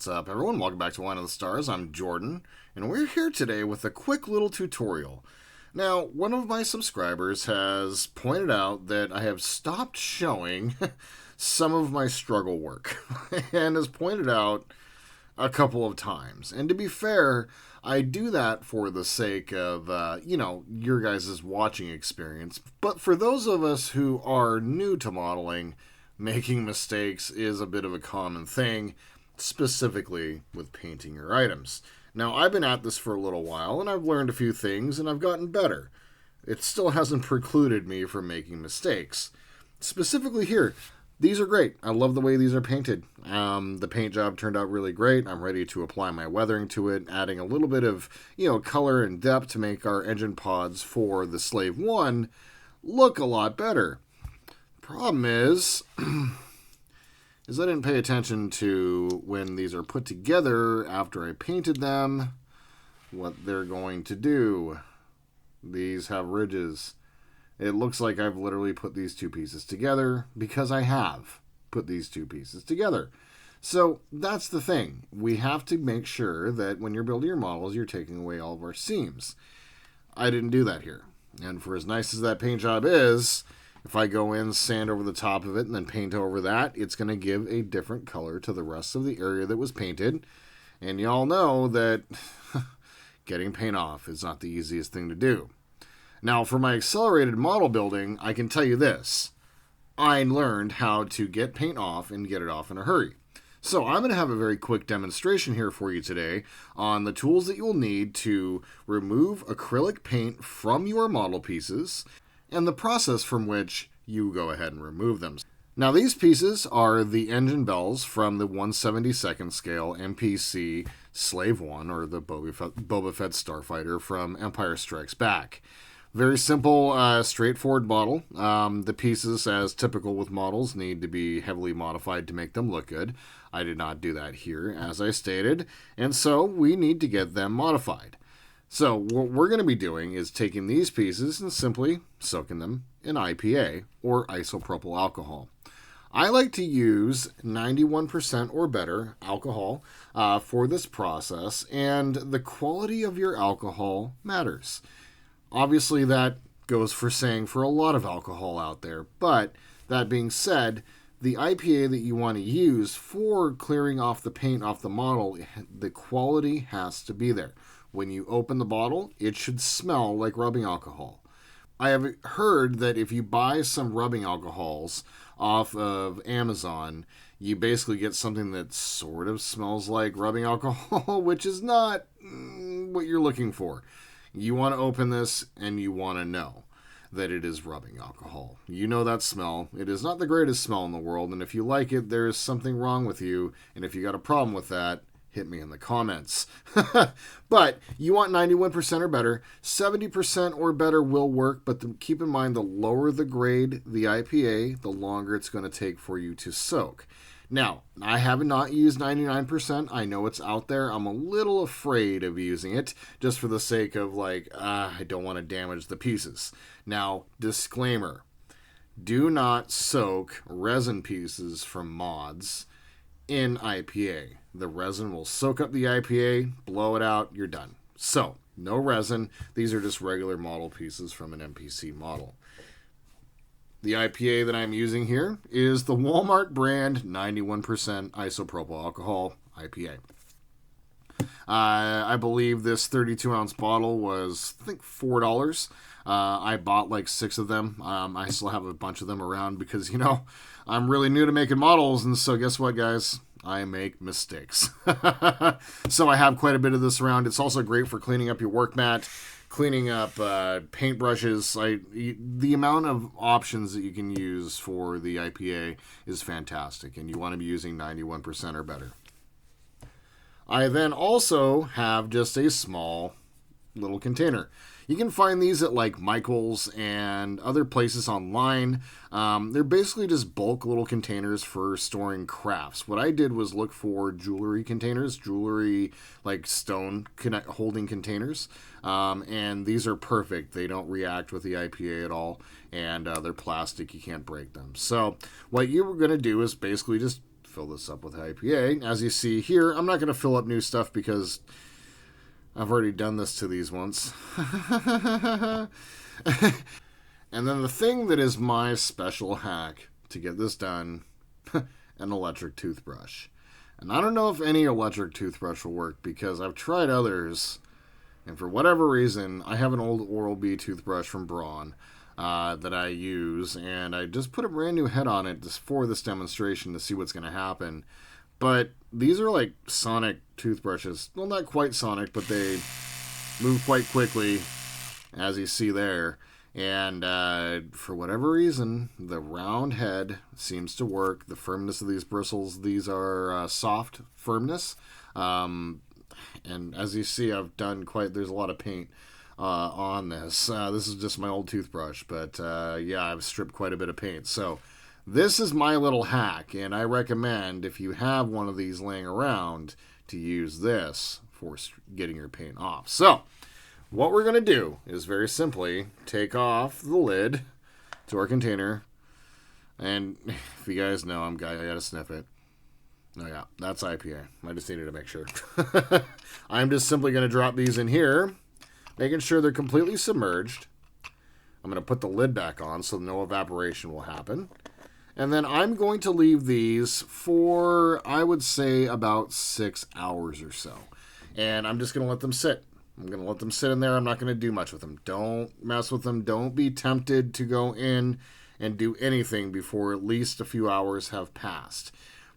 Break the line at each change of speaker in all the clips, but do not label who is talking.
What's up, everyone? Welcome back to Wine of the Stars. I'm Jordan, and we're here today with a quick little tutorial. Now, one of my subscribers has pointed out that I have stopped showing some of my struggle work, and has pointed out a couple of times. And to be fair, I do that for the sake of, your guys' watching experience. But for those of us who are new to modeling, making mistakes is a bit of a common thing, specifically with painting your items. Now, I've been at this for a little while, and I've learned a few things, and I've gotten better. It still hasn't precluded me from making mistakes. Specifically here, these are great. I love the way these are painted. The paint job turned out really great. I'm ready to apply my weathering to it, adding a little bit of, color and depth to make our engine pods for the Slave 1 look a lot better. Problem is I didn't pay attention to when these are put together after I painted them, what they're going to do. These have ridges. It looks like I've literally put these two pieces together because I have put these two pieces together. So that's the thing. We have to make sure that when you're building your models, you're taking away all of our seams. I didn't do that here. And for as nice as that paint job is, if I go in, sand over the top of it, and then paint over that, it's going to give a different color to the rest of the area that was painted. And y'all know that getting paint off is not the easiest thing to do. Now, for my accelerated model building, I can tell you this. I learned how to get paint off and get it off in a hurry. So I'm going to have a very quick demonstration here for you today on the tools that you'll need to remove acrylic paint from your model pieces and the process from which you go ahead and remove them. Now, these pieces are the engine bells from the 1/72nd scale MPC Slave 1, or the Boba Fett Starfighter from Empire Strikes Back. Very simple, straightforward model. The pieces, as typical with models, need to be heavily modified to make them look good. I did not do that here, as I stated, and so we need to get them modified. So what we're going to be doing is taking these pieces and simply soaking them in IPA, or isopropyl alcohol. I like to use 91% or better alcohol for this process, and the quality of your alcohol matters. Obviously, that goes for saying for a lot of alcohol out there, but that being said, the IPA that you want to use for clearing off the paint off the model, the quality has to be there. When you open the bottle, it should smell like rubbing alcohol. I have heard that if you buy some rubbing alcohols off of Amazon, you basically get something that sort of smells like rubbing alcohol, which is not what you're looking for. You want to open this and you want to know that it is rubbing alcohol. You know that smell. It is not the greatest smell in the world, and if you like it, there is something wrong with you, and if you got a problem with that, hit me in the comments. But you want 91% or better. 70% or better will work, but keep in mind the lower the grade, the IPA, the longer it's going to take for you to soak. Now, I have not used 99%. I know it's out there. I'm a little afraid of using it just for the sake of I don't want to damage the pieces. Now, disclaimer, do not soak resin pieces from mods in IPA. The resin will soak up the IPA, blow it out, you're done. So, no resin. These are just regular model pieces from an MPC model. The IPA that I'm using here is the Walmart brand 91% isopropyl alcohol IPA. I believe this 32-ounce bottle was, I think, $4. I bought like 6 of them. I still have a bunch of them around because, I'm really new to making models, and so guess what, guys? I make mistakes. So I have quite a bit of this around. It's also great for cleaning up your work mat, cleaning up paintbrushes. The amount of options that you can use for the IPA is fantastic, and you want to be using 91% or better. I then also have just a small little container. You can find these at like Michael's and other places online. They're basically just bulk little containers for storing crafts. What I did was look for jewelry containers, like stone holding containers. And these are perfect. They don't react with the IPA at all. And they're plastic. You can't break them. So what you were going to do is basically just fill this up with IPA. As you see here, I'm not going to fill up new stuff because I've already done this to these once. And then the thing that is my special hack to get this done, an electric toothbrush. And I don't know if any electric toothbrush will work because I've tried others, and for whatever reason, I have an old Oral-B toothbrush from Braun that I use, and I just put a brand new head on it just for this demonstration to see what's going to happen. But these are like sonic toothbrushes. Well, not quite sonic, but they move quite quickly, as you see there. And for whatever reason, the round head seems to work. The firmness of these bristles, these are soft firmness. And as you see, I've done there's a lot of paint on this. This is just my old toothbrush, but yeah, I've stripped quite a bit of paint. So this is my little hack, and I recommend if you have one of these laying around to use this for getting your paint off. So what we're going to do is very simply take off the lid to our container. And if you guys know, I got to sniff it. Oh yeah, that's IPA. I just needed to make sure. I'm just simply going to drop these in here, making sure they're completely submerged. I'm going to put the lid back on so no evaporation will happen. And then I'm going to leave these for, I would say, about 6 hours or so. And I'm just going to let them sit. I'm going to let them sit in there. I'm not going to do much with them. Don't mess with them. Don't be tempted to go in and do anything before at least a few hours have passed.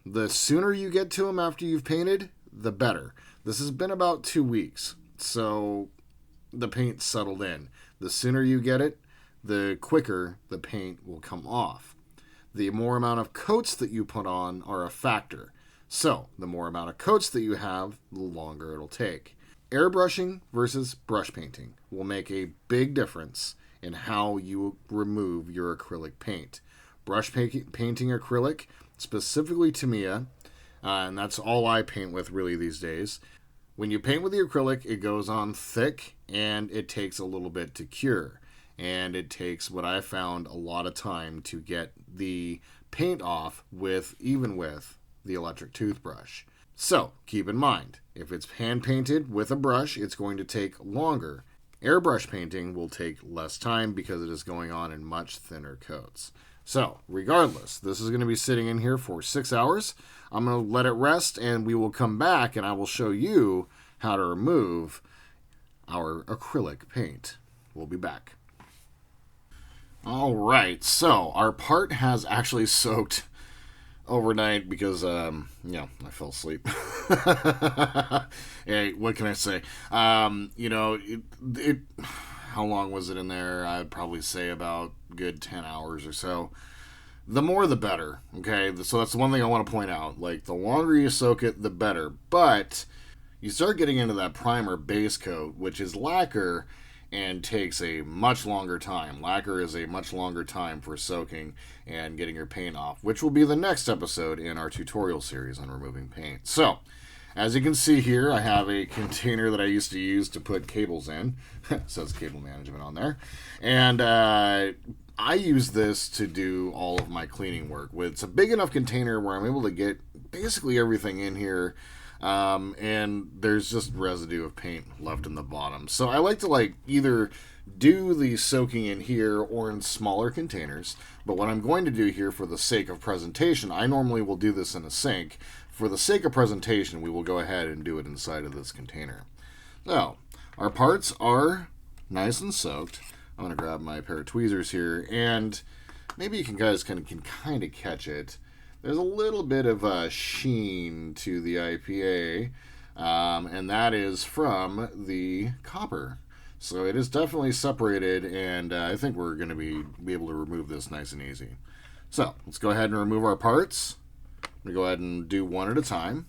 The sooner you get to them after you've painted, the better. This has been about 2 weeks, so the paint settled in. The sooner you get it, the quicker the paint will come off. The more amount of coats that you put on are a factor. So the more amount of coats that you have, the longer it'll take. Airbrushing versus brush painting will make a big difference in how you remove your acrylic paint. Brush painting acrylic, specifically Tamiya, and that's all I paint with really these days. When you paint with the acrylic, it goes on thick and it takes a little bit to cure. And it takes what I found a lot of time to get the paint off even with the electric toothbrush. So keep in mind, if it's hand painted with a brush, it's going to take longer. Airbrush painting will take less time because it is going on in much thinner coats. So regardless, this is going to be sitting in here for 6 hours. I'm going to let it rest and we will come back and I will show you how to remove our acrylic paint. We'll be back. All right, so our part has actually soaked overnight because, I fell asleep. Hey, what can I say? How long was it in there? I'd probably say about good 10 hours or so. The more, the better, okay? So that's the one thing I want to point out. Like, the longer you soak it, the better. But you start getting into that primer base coat, which is lacquer, and takes a much longer time. Lacquer is a much longer time for soaking and getting your paint off, which will be the next episode in our tutorial series on removing paint. So, as you can see here, I have a container that I used to use to put cables in. It says cable management on there. And I use this to do all of my cleaning work. It's a big enough container where I'm able to get basically everything in here. And there's just residue of paint left in the bottom. So I like to either do the soaking in here or in smaller containers. But what I'm going to do here for the sake of presentation, I normally will do this in a sink. For the sake of presentation, we will go ahead and do it inside of this container. So our parts are nice and soaked. I'm going to grab my pair of tweezers here, and maybe you guys can kind of catch it. There's a little bit of a sheen to the IPA, and that is from the copper. So it is definitely separated, and I think we're going to be able to remove this nice and easy. So let's go ahead and remove our parts. I'm going to go ahead and do one at a time.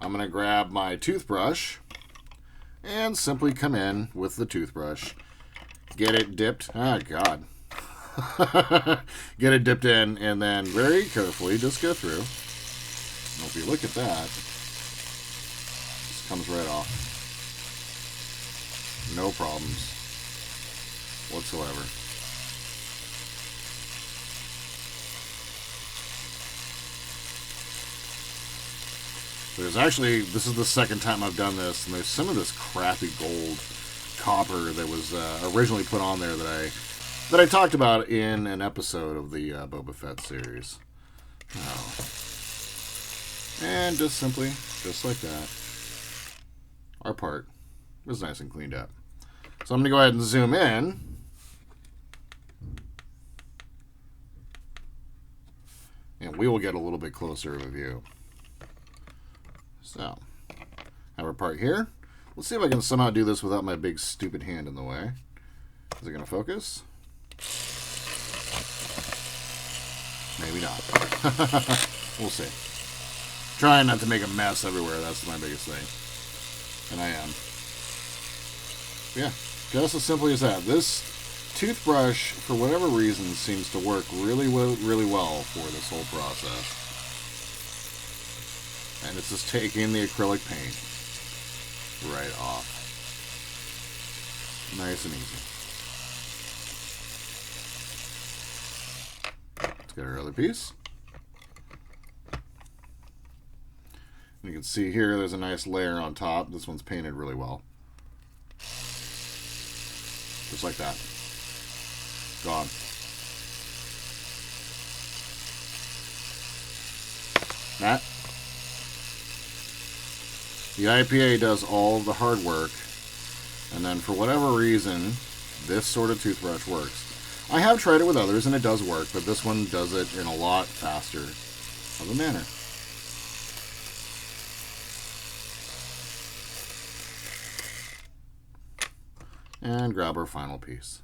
I'm going to grab my toothbrush and simply come in with the toothbrush. Get it dipped. Oh, God. Get it dipped in, and then very carefully just go through. And if you look at that, it just comes right off. No problems whatsoever. There's actually, this is the second time I've done this, and there's some of this crappy gold copper that was originally put on there that I talked about in an episode of the Boba Fett series. Oh. And just simply, just like that, our part was nice and cleaned up. So I'm going to go ahead and zoom in. And we will get a little bit closer of a view. So, have our part here. Let's see if I can somehow do this without my big stupid hand in the way. Is it going to focus? Maybe not. We'll see. Trying not to make a mess everywhere, that's my biggest thing. And I am. Yeah, just as simply as that. This toothbrush, for whatever reason, seems to work really well for this whole process. And it's just taking the acrylic paint right off. Nice and easy. Let's get our other piece. You can see here there's a nice layer on top. This one's painted really well. Just like that. Gone. That. The IPA does all the hard work, and then for whatever reason, this sort of toothbrush works. I have tried it with others, and it does work, but this one does it in a lot faster of a manner. And grab our final piece.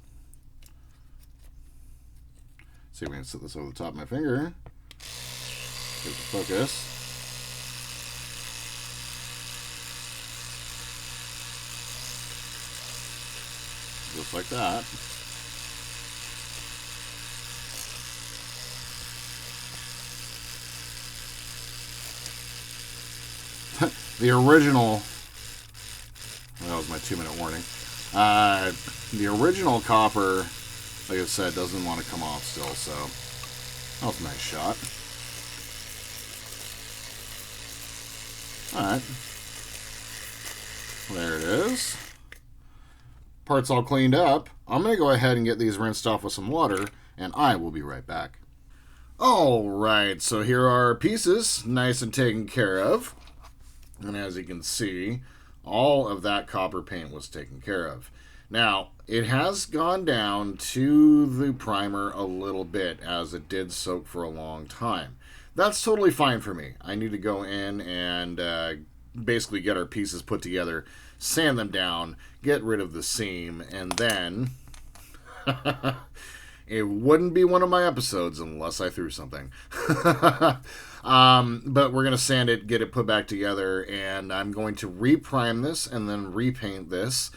See if we can set this over the top of my finger. Get the focus. Just like that. The original, that was my 2-minute warning. The original copper, like I said, doesn't want to come off still, so that was a nice shot. Alright. There it is. Part's all cleaned up. I'm going to go ahead and get these rinsed off with some water, and I will be right back. Alright, so here are our pieces, nice and taken care of. And as you can see, all of that copper paint was taken care of. Now, it has gone down to the primer a little bit, as it did soak for a long time. That's totally fine for me. I need to go in and basically get our pieces put together, sand them down, get rid of the seam, and then it wouldn't be one of my episodes unless I threw something. But we're going to sand it, get it put back together, and I'm going to reprime this and then repaint this.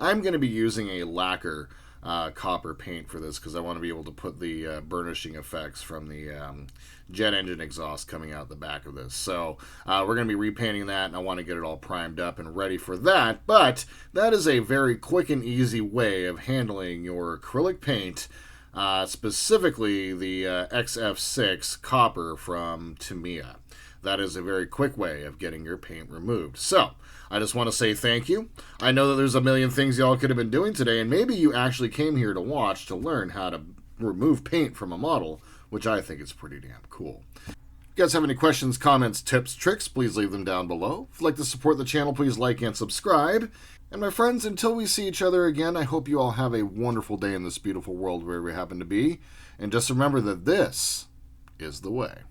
I'm going to be using a lacquer copper paint for this because I want to be able to put the burnishing effects from the jet engine exhaust coming out the back of this. So we're going to be repainting that, and I want to get it all primed up and ready for that. But that is a very quick and easy way of handling your acrylic paint, specifically the XF-6 Copper from Tamiya. That is a very quick way of getting your paint removed. So I just want to say thank you. I know that there's a million things y'all could have been doing today, and maybe you actually came here to watch to learn how to remove paint from a model, which I think is pretty damn cool. If you guys have any questions, comments, tips, tricks, please leave them down below. If you'd like to support the channel, please like and subscribe. And my friends, until we see each other again, I hope you all have a wonderful day in this beautiful world wherever you happen to be. And just remember that this is the way.